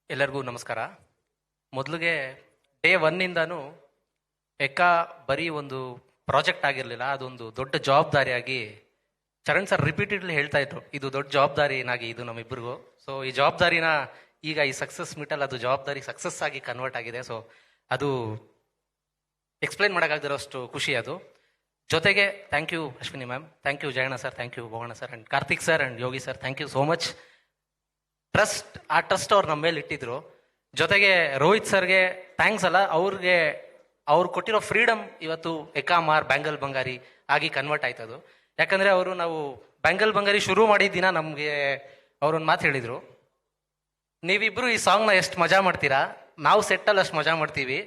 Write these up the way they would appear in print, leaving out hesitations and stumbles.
ಎಲ್ಲರಿಗೂ ನಮಸ್ಕಾರ. ಮೊದಲಿಗೆ ಡೇ ಒನ್ನಿಂದನೂ ಎಕ್ಕಾ ಬರೀ ಒಂದು ಪ್ರಾಜೆಕ್ಟ್ ಆಗಿರಲಿಲ್ಲ, ಅದೊಂದು ದೊಡ್ಡ ಜವಾಬ್ದಾರಿಯಾಗಿ ಚರಣ್ ಸರ್ ರಿಪೀಟೆಡ್ಲಿ ಹೇಳ್ತಾ ಇದ್ರು, ಇದು ದೊಡ್ಡ ಜವಾಬ್ದಾರಿನಾಗಿ ಇದು ನಮ್ಮಿಬ್ಬರಿಗೂ. ಸೊ ಈ ಜವಾಬ್ದಾರಿನ ಈಗ ಈ ಸಕ್ಸಸ್ ಮೀಟಲ್ಲಿ ಅದು ಜವಾಬ್ದಾರಿ ಸಕ್ಸಸ್ ಆಗಿ ಕನ್ವರ್ಟ್ ಆಗಿದೆ. ಸೊ ಅದು ಎಕ್ಸ್ಪ್ಲೈನ್ ಮಾಡೋಕ್ಕಾಗದಿರೋಷ್ಟು ಖುಷಿ ಅದು. ಜೊತೆಗೆ thank you Ashwini ma'am, thank you Jayanna sir, thank you Bhoganna sir and Karthik sir and Yogi sir, thank you so much. ಆ ಟ್ರಸ್ಟ್ ಅವ್ರು ನಮ್ಮ ಮೇಲೆ ಇಟ್ಟಿದ್ರು. ಜೊತೆಗೆ ರೋಹಿತ್ ಸರ್ಗೆ ಥ್ಯಾಂಕ್ಸ್ ಅಲ್ಲ, ಅವ್ರು ಕೊಟ್ಟಿರೋ ಫ್ರೀಡಮ್ ಇವತ್ತು ಎಕಾಮಾರ್ ಬ್ಯಾಂಗಲ್ ಬಂಗಾರಿ ಆಗಿ ಕನ್ವರ್ಟ್ ಆಯ್ತದು. ಯಾಕಂದ್ರೆ ನಾವು ಬ್ಯಾಂಗಲ್ ಬಂಗಾರಿ ಶುರು ಮಾಡಿದ ದಿನ ನಮಗೆ ಅವ್ರೊಂದು ಮಾತು ಹೇಳಿದ್ರು, ನೀವಿಬ್ರು ಈ ಸಾಂಗ್ನ ಎಷ್ಟು ಮಜಾ ಮಾಡ್ತೀರಾ, ನಾವು ಸೆಟ್ಟಲ್ಲಿ ಅಷ್ಟು ಮಜಾ ಮಾಡ್ತೀವಿ,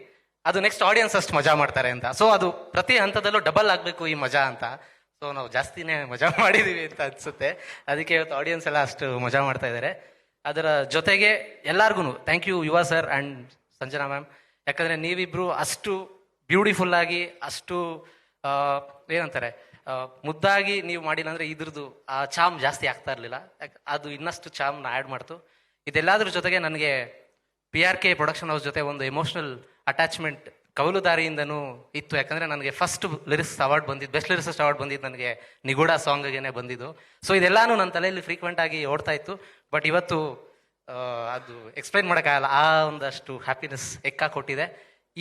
ಅದು ನೆಕ್ಸ್ಟ್ ಆಡಿಯನ್ಸ್ ಅಷ್ಟು ಮಜಾ ಮಾಡ್ತಾರೆ ಅಂತ. ಸೊ ಅದು ಪ್ರತಿ ಹಂತದಲ್ಲೂ ಡಬಲ್ ಆಗಬೇಕು ಈ ಮಜಾ ಅಂತ. ಸೊ ನಾವು ಜಾಸ್ತಿನೇ ಮಜಾ ಮಾಡಿದೀವಿ ಅಂತ ಅನ್ಸುತ್ತೆ. ಅದಕ್ಕೆ ಇವತ್ತು ಆಡಿಯನ್ಸ್ ಎಲ್ಲ ಅಷ್ಟು ಮಜಾ ಮಾಡ್ತಾ ಇದ್ದಾರೆ. ಅದರ ಜೊತೆಗೆ ಎಲ್ಲಾರ್ಗು ಥ್ಯಾಂಕ್ ಯು ಯುವ ಸರ್ ಆ್ಯಂಡ್ ಸಂಜನಾ ಮ್ಯಾಮ್. ಯಾಕಂದರೆ ನೀವಿಬ್ಬರು ಅಷ್ಟು ಬ್ಯೂಟಿಫುಲ್ ಆಗಿ, ಅಷ್ಟು ಏನಂತಾರೆ ಮುದ್ದಾಗಿ ನೀವು ಮಾಡಿಲ್ಲ ಅಂದರೆ ಇದ್ರದ್ದು ಆ ಚಾಮ್ ಜಾಸ್ತಿ ಆಗ್ತಾ ಇರಲಿಲ್ಲ. ಅದು ಇನ್ನಷ್ಟು ಚಾಮ್ನ ಆ್ಯಡ್ ಮಾಡ್ತು. ಇದೆಲ್ಲದ್ರ ಜೊತೆಗೆ ನನಗೆ PRK ಪ್ರೊಡಕ್ಷನ್ ಹೌಸ್ ಜೊತೆ ಒಂದು ಎಮೋಷ್ನಲ್ ಅಟ್ಯಾಚ್ಮೆಂಟ್ ಕವಲುದಾರಿಯಿಂದನೂ ಇತ್ತು. ಯಾಕಂದರೆ ನನಗೆ ಫಸ್ಟ್ ಲಿರಿಕ್ಸ್ ಅವಾರ್ಡ್ ಬಂದಿದ್ದು, ಬೆಸ್ಟ್ ಲಿರಿಕ್ಸ್ ಅವಾರ್ಡ್ ಬಂದಿದ್ದು ನನಗೆ ನಿಗೂಢ ಸಾಂಗ್ಗೆ ಬಂದಿದ್ದು. ಸೊ ಇದೆಲ್ಲಾನು ನನ್ನ ತಲೆಯಲ್ಲಿ ಫ್ರೀಕ್ವೆಂಟ್ ಆಗಿ ಓಡ್ತಾ ಇತ್ತು. ಬಟ್ ಇವತ್ತು ಅದು ಎಕ್ಸ್ಪ್ಲೈನ್ ಮಾಡೋಕ್ಕಾಗಲ್ಲ, ಆ ಒಂದಷ್ಟು ಹ್ಯಾಪಿನೆಸ್ ಎಕ್ಕಾ ಕೊಟ್ಟಿದೆ.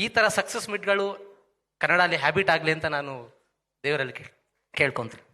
ಈ ಥರ ಸಕ್ಸಸ್ ಮೀಟ್ಗಳು ಕನ್ನಡಲ್ಲಿ ಹ್ಯಾಬಿಟ್ ಆಗಲಿ ಅಂತ ನಾನು ದೇವರಲ್ಲಿ ಕೇಳ್ಕೊತೀನಿ.